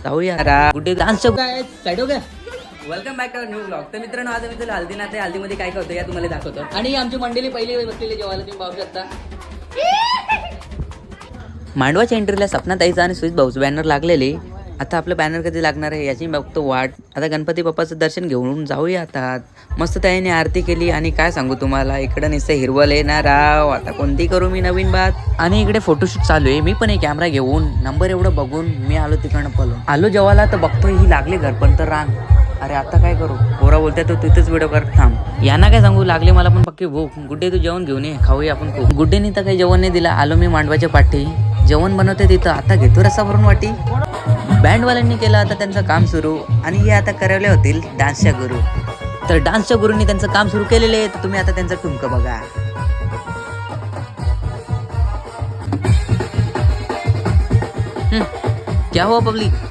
जाऊया कुठे dance side हो गया. Welcome back to new blog. तर मित्रांनो आज मी तुला हल्दीनाथ आहे. हल्दीमध्ये काय होतं या तुम्हाला दाखवतो. आणि आमची मंडळी पहिली बसलेली जेवायला तुम्ही पाहू शकता. मांडवाच्या एंट्रीला सपनाताईचा आणि सुजित भाऊचं बॅनर लागलेले. आता आपलं बॅनर कधी लागणार आहे याची बघतो वाट. आता गणपती बाप्पाचं दर्शन घेऊन जाऊया. आता मस्त ताईने आरती केली आणि काय सांगू तुम्हाला इकडं नुसतं हिरवले ना राव. आता कोणती करू मी नवीन बात. आणि इकडे फोटोशूट चालू आहे. मी पण एक कॅमेरा घेऊन नंबर एवढं बघून मी आलो तिकडनं पळून आलो जेवायला. तर बघतोय ही लागली घर पण तर रांग. अरे आता काय करू. पोरा बोलताय तो तिथेच व्हिडिओ कर थांब. यांना काय सांगू लागले मला पण पक्की भूक. गुड्डे तू जेवण घेऊन ये खाऊया आपण खूप. गुड्डेनी तर काही जेवण नाही दिला. आलो मी मांडवाच्या पाठी जेवण बनवते तिथं. आता घेतो रस्सा भरून वाटी. बँडवाल्यांनी केलं आता त्यांचं काम सुरू. आणि हे आता करवले होतील डान्सच्या गुरु. तर डान्सच्या गुरूंनी त्यांचं काम सुरू केलेले आहे. तर तुम्ही आता त्यांचं ठुमकं बघा. क्या हुआ पब्लिक.